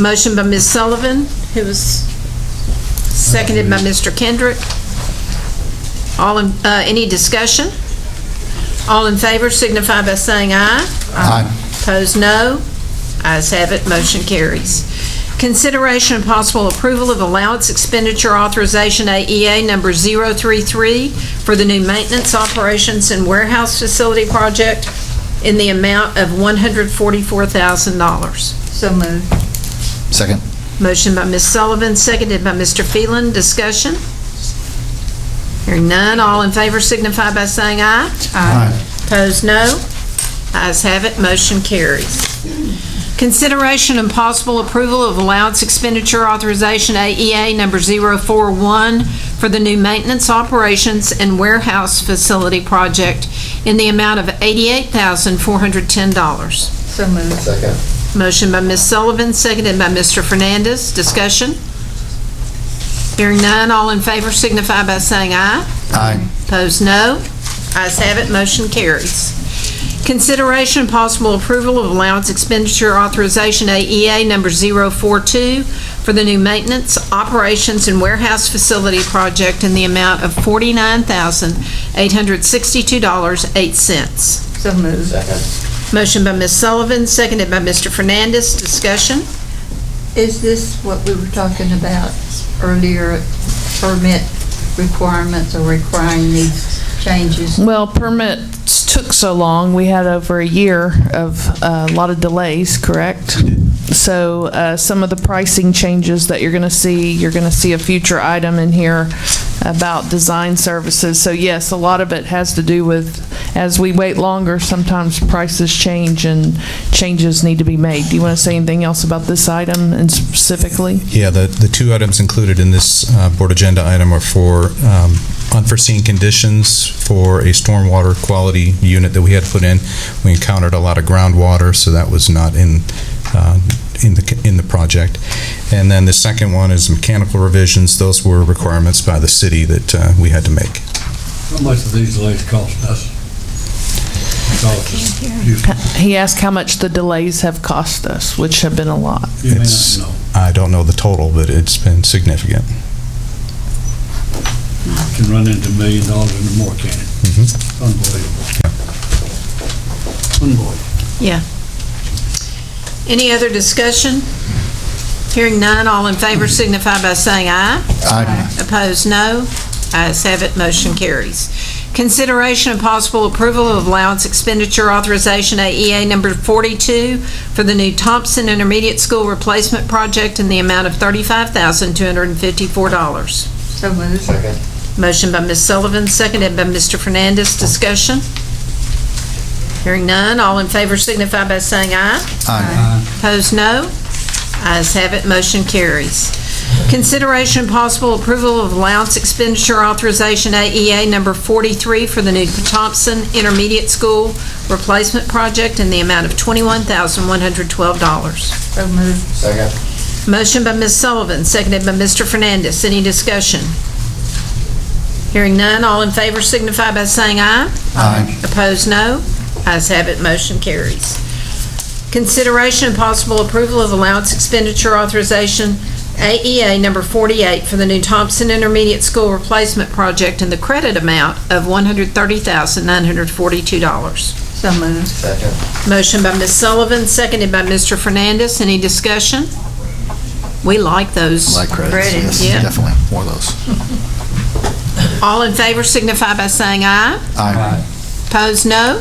Motion by Ms. Sullivan, who was seconded by Mr. Kendrick. Any discussion? All in favor signify by saying aye. Aye. Opposed, no. Ayes have it, motion carries. Consideration and possible approval of allowance expenditure authorization AEA number 033 for the new maintenance operations and warehouse facility project in the amount of $144,000. So moved. Second. Motion by Ms. Sullivan, seconded by Mr. Phelan. Discussion? Hearing none, all in favor signify by saying aye. Aye. Opposed, no. Ayes have it, motion carries. Consideration and possible approval of allowance expenditure authorization AEA number 041 for the new maintenance operations and warehouse facility project in the amount of $88,410. So moved. Second. Motion by Ms. Sullivan, seconded by Mr. Fernandez. Discussion? Hearing none, all in favor signify by saying aye. Aye. Opposed, no. Ayes have it, motion carries. Consideration and possible approval of allowance expenditure authorization AEA number 042 for the new maintenance, operations, and warehouse facility project in the amount of $49,862.08. So moved. Second. Motion by Ms. Sullivan, seconded by Mr. Fernandez. Discussion? Is this what we were talking about earlier, permit requirements or requiring these changes? Well, permits took so long. We had over a year of a lot of delays, correct? So some of the pricing changes that you're going to see a future item in here about design services. So yes, a lot of it has to do with, as we wait longer, sometimes prices change and changes need to be made. Do you want to say anything else about this item and specifically? Yeah, the two items included in this board agenda item are for unforeseen conditions for a stormwater quality unit that we had put in. We encountered a lot of groundwater, so that was not in the project. And then the second one is mechanical revisions. Those were requirements by the city that we had to make. How much do these delays cost us? He asked how much the delays have cost us, which have been a lot. You may not know. I don't know the total, but it's been significant. It can run into $1 million and more, can it? Unbelievable. Unbelievable. Yeah. Any other discussion? Hearing none, all in favor signify by saying aye. Aye. Opposed, no. Ayes have it, motion carries. Consideration and possible approval of allowance expenditure authorization AEA number 42 for the new Thompson Intermediate School replacement project in the amount of $35,254. So moved. Second. Motion by Ms. Sullivan, seconded by Mr. Fernandez. Discussion? Hearing none, all in favor signify by saying aye. Aye. Opposed, no. Ayes have it, motion carries. Consideration and possible approval of allowance expenditure authorization AEA number 43 for the new Thompson Intermediate School replacement project in the amount of $21,112. So moved. Second. Motion by Ms. Sullivan, seconded by Mr. Fernandez. Any discussion? Hearing none, all in favor signify by saying aye. Aye. Opposed, no. Ayes have it, motion carries. Consideration and possible approval of allowance expenditure authorization AEA number 48 for the new Thompson Intermediate School replacement project in the credit amount of $130,942. So moved. Second. Motion by Ms. Sullivan, seconded by Mr. Fernandez. Any discussion? We like those. Like credits. Credits. Yes, Yeah. definitely. More of those. All in favor signify by saying aye. Aye. Opposed, no.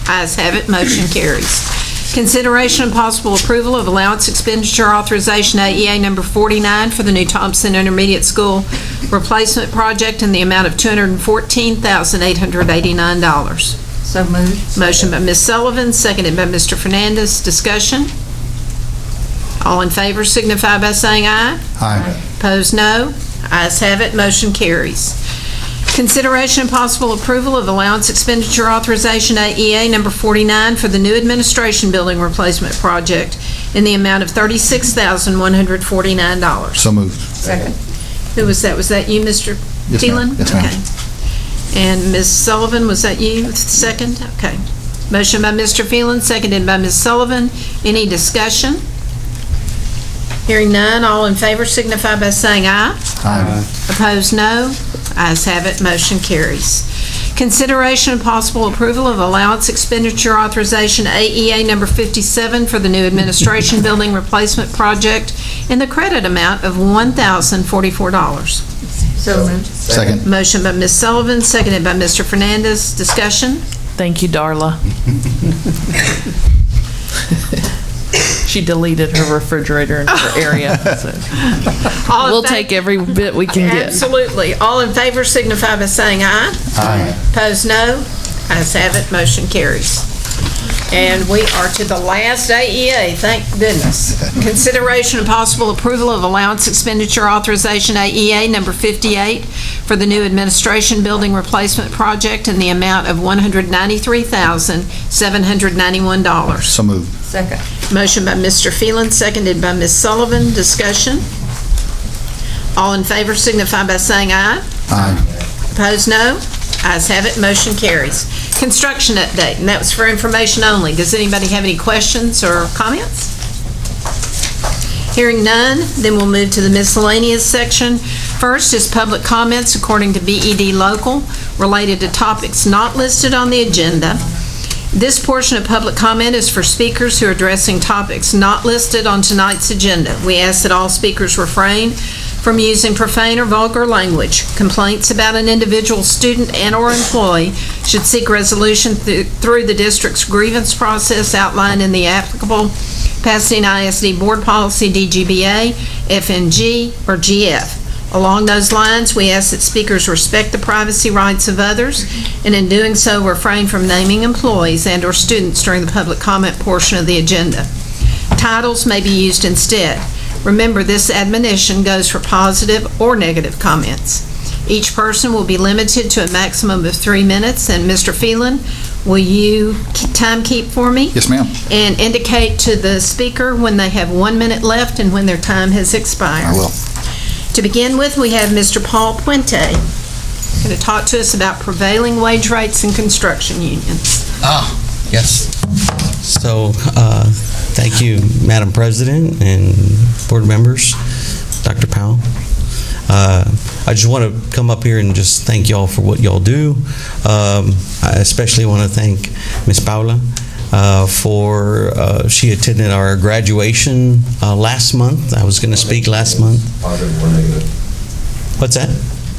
Ayes have it, motion carries. Consideration and possible approval of allowance expenditure authorization AEA number 49 for the new Thompson Intermediate School replacement project in the amount of $214,889. So moved. Motion by Ms. Sullivan, seconded by Mr. Fernandez. Discussion? All in favor signify by saying aye. Aye. Opposed, no. Ayes have it, motion carries. Consideration and possible approval of allowance expenditure authorization AEA number 49 for the new administration building replacement project in the amount of $36,149. So moved. Second. Who was that? Was that you, Mr. Yes, Thielen? ma'am. Yes, ma'am. Okay. And Ms. Sullivan, was that you, second? Okay. Motion by Mr. Phelan, seconded by Ms. Sullivan. Any discussion? Hearing none, all in favor signify by saying aye. Aye. Opposed, no. Ayes have it, motion carries. Consideration and possible approval of allowance expenditure authorization AEA number 57 for the new administration building replacement project in the credit amount of $1,044. So moved. Second. Motion by Ms. Sullivan, seconded by Mr. Fernandez. Discussion? Thank you, Darla. She deleted her refrigerator in her area. So. We'll take every bit we can get. Absolutely. All in favor signify by saying aye. Aye. Opposed, no. Ayes have it, motion carries. And we are to the last AEA, thank goodness. Consideration and possible approval of allowance expenditure authorization AEA number 58 for the new administration building replacement project in the amount of $193,791. So moved. Second. Motion by Mr. Phelan, seconded by Ms. Sullivan. Discussion? All in favor signify by saying aye. Aye. Opposed, no. Ayes have it, motion carries. Construction update, and that was for information only. Does anybody have any questions or comments? Hearing none, then we'll move to the miscellaneous section. First is public comments according to BED Local related to topics not listed on the agenda. This portion of public comment is for speakers who are addressing topics not listed on tonight's agenda. We ask that all speakers refrain from using profane or vulgar language. Complaints about an individual student and/or employee should seek resolution through the district's grievance process outlined in the applicable Pasadena ISD Board Policy DGBA, FNG, or GF. Along those lines, we ask that speakers respect the privacy rights of others, and in doing so, refrain from naming employees and/or students during the public comment portion of the agenda. Titles may be used instead. Remember, this admonition goes for positive or negative comments. Each person will be limited to a maximum of 3 minutes, and Mr. Phelan, will you time keep for me? Yes, ma'am. And indicate to the speaker when they have 1 minute left and when their time has expired. I will. To begin with, we have Mr. Paul Puente going to talk to us about prevailing wage rates in construction unions. Yes. So, thank you, Madam President and board members, Dr. Powell. I just want to come up here and just thank y'all for what y'all do. I especially want to thank Ms. Paula she attended our graduation last month. I was going to speak last month. Positive or negative? What's that?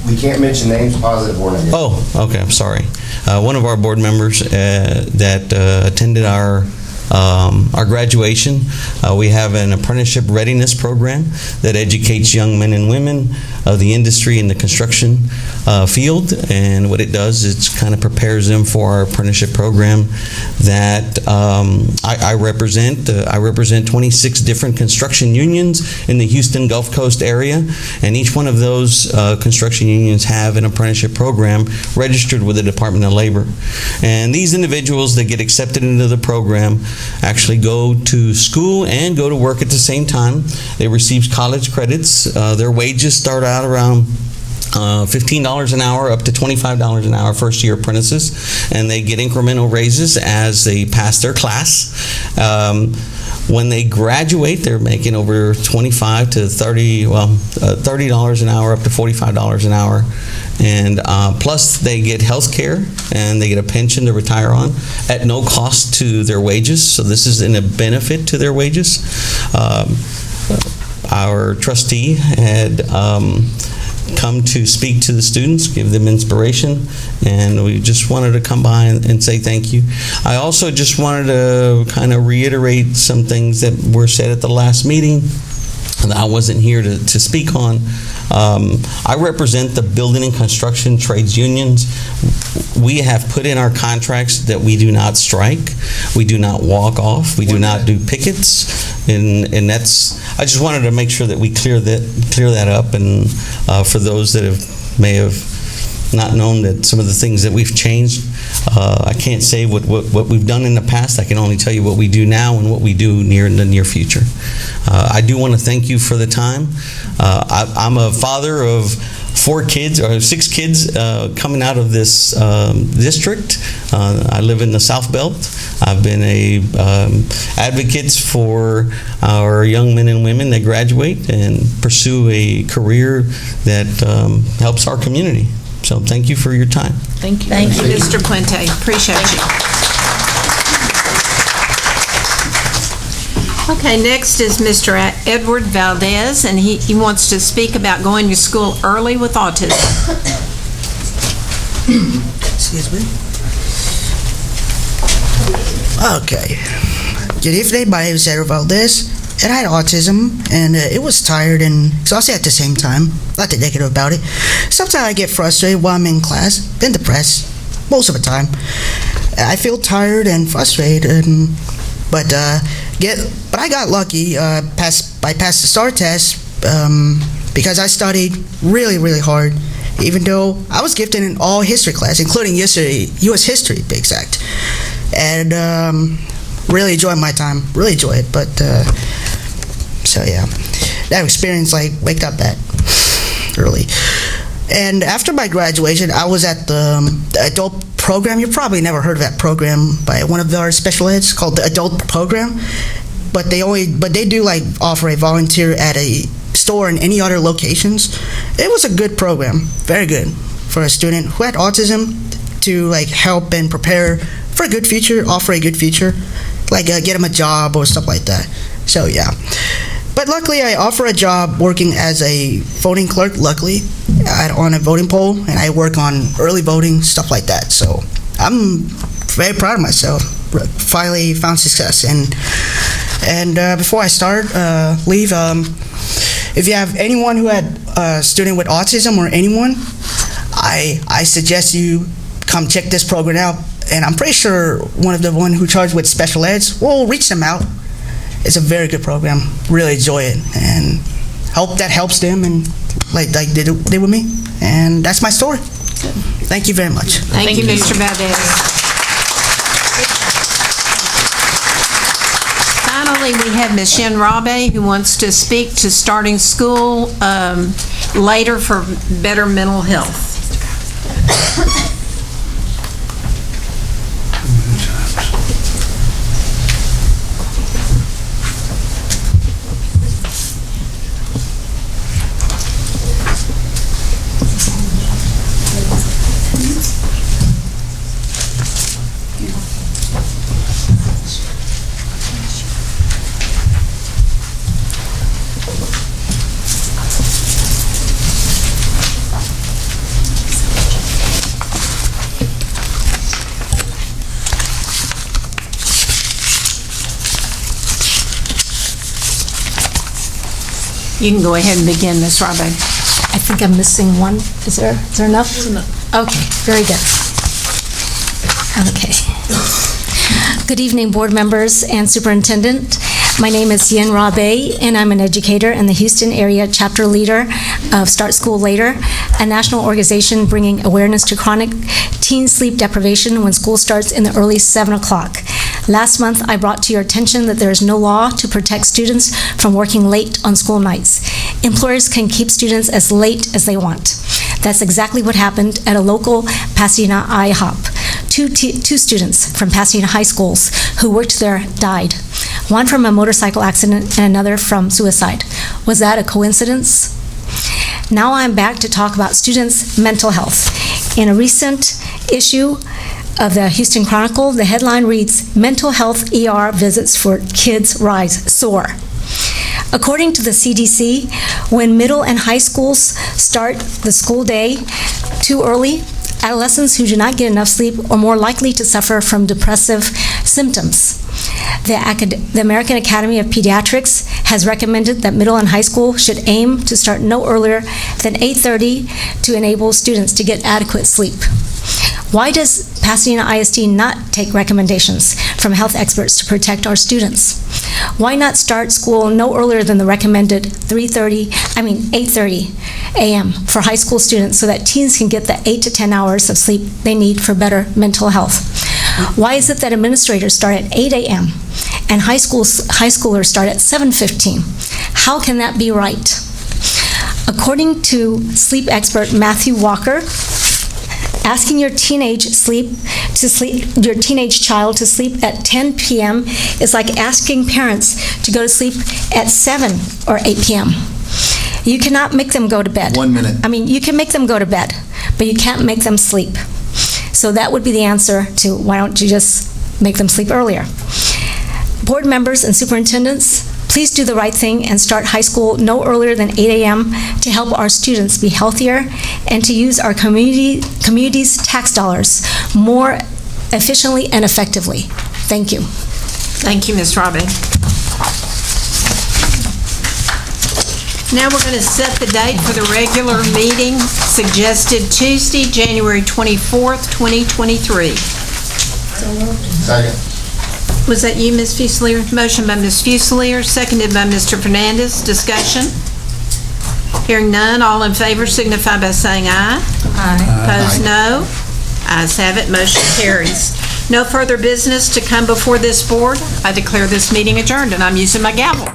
We can't mention names, positive or negative. Oh, okay, I'm sorry. One of our board members that attended our graduation, we have an apprenticeship readiness program that educates young men and women of the industry in the construction field, and what it does is kind of prepares them for our apprenticeship program that I represent. I represent 26 different construction unions in the Houston Gulf Coast area, and each one of those construction unions have an apprenticeship program registered with the Department of Labor. And these individuals that get accepted into the program actually go to school and go to work at the same time. They receive college credits. Their wages start out around $15 an hour up to $25 an hour first year apprentices, and they get incremental raises as they pass their class. When they graduate, they're making over $25 to $30 an hour up to $45 an hour, and plus they get health care and they get a pension to retire on at no cost to their wages. So this is a benefit to their wages. Our trustee had come to speak to the students, give them inspiration, and we just wanted to come by and say thank you. I also just wanted to kind of reiterate some things that were said at the last meeting that I wasn't here to speak on. I represent the building and construction trades unions. We have put in our contracts that we do not strike, we do not walk off, we do not do pickets, and that's. I just wanted to make sure that we clear that up, and for those that may have not known that some of the things that we've changed. I can't say what we've done in the past. I can only tell you what we do now and what we do in the near future. I do want to thank you for the time. I'm a father of 6 kids coming out of this district. I live in the South Belt. I've been a advocate for our young men and women that graduate and pursue a career that helps our community. So thank you for your time. Thank you. Thank you, Mr. Puente. Appreciate you. Okay, next is Mr. Edward Valdez, and he wants to speak about going to school early with autism. Excuse me. Okay. Good evening. My name is Edward Valdez, and I had autism, and it was tired and exhausted at the same time. Nothing negative about it. Sometimes I get frustrated while I'm in class, then depressed, most of the time. I feel tired and frustrated, but I got lucky. I passed the STAR test because I studied really, really hard, even though I was gifted in all history class, including yesterday, U.S. history, to be exact. And really enjoyed my time, really enjoyed it. But so yeah, that experience waked up that early. And after my graduation, I was at the adult program. You probably never heard of that program by one of our special eds called the adult program. But they do offer a volunteer at a store and any other locations. It was a good program, very good for a student who had autism to help and prepare for a good future, offer a good future, get him a job or stuff like that. So yeah. But luckily, I offer a job working as a voting clerk, luckily, on a voting poll, and I work on early voting, stuff like that. So I'm very proud of myself. Finally found success. And before I leave, if you have anyone who had a student with autism or anyone, I suggest you come check this program out. And I'm pretty sure one who charged with special eds will reach them out. It's a very good program. Really enjoy it, and hope that helps them and like did with me. And that's my story. Thank you very much. Thank you, Mr. Valdez. Finally, we have Ms. Yen Rabe, who wants to speak to starting school later for better mental health. You can go ahead and begin, Ms. Rabe. I think I'm missing one. Is there enough? Okay, very good. Okay. Good evening, board members and superintendent. My name is Yen Rabe, and I'm an educator and the Houston area chapter leader of Start School Later, a national organization bringing awareness to chronic teen sleep deprivation when school starts in the early 7 o'clock. Last month, I brought to your attention that there is no law to protect students from working late on school nights. Employers can keep students as late as they want. That's exactly what happened at a local Pasadena IHOP. Two students from Pasadena high schools who worked there died. One from a motorcycle accident and another from suicide. Was that a coincidence? Now I'm back to talk about students' mental health. In a recent issue of the Houston Chronicle, the headline reads, "Mental Health ER Visits for Kids Soar." According to the CDC, when middle and high schools start the school day too early, adolescents who do not get enough sleep are more likely to suffer from depressive symptoms. The American Academy of Pediatrics has recommended that middle and high school should aim to start no earlier than 8:30 to enable students to get adequate sleep. Why does Pasadena ISD not take recommendations from health experts to protect our students? Why not start school no earlier than the recommended 8:30 a.m. for high school students so that teens can get the 8 to 10 hours of sleep they need for better mental health? Why is it that administrators start at 8 a.m. and high schoolers start at 7:15? How can that be right? According to sleep expert Matthew Walker, asking your teenage child to sleep at 10 p.m. is like asking parents to go to sleep at 7 or 8 p.m. You cannot make them go to bed. 1 minute. You can make them go to bed, but you can't make them sleep. So that would be the answer to why don't you just make them sleep earlier. Board members and superintendents, please do the right thing and start high school no earlier than 8 a.m. to help our students be healthier and to use our community's tax dollars more efficiently and effectively. Thank you. Thank you, Ms. Robbie. Now we're going to set the date for the regular meeting, suggested Tuesday, January 24th, 2023. Second. Was that you, Ms. Fusilier? Motion by Ms. Fusilier, seconded by Mr. Fernandez. Discussion? Hearing none, all in favor signify by saying aye. Aye. Opposed, no. Ayes have it, motion carries. No further business to come before this board. I declare this meeting adjourned, and I'm using my gavel.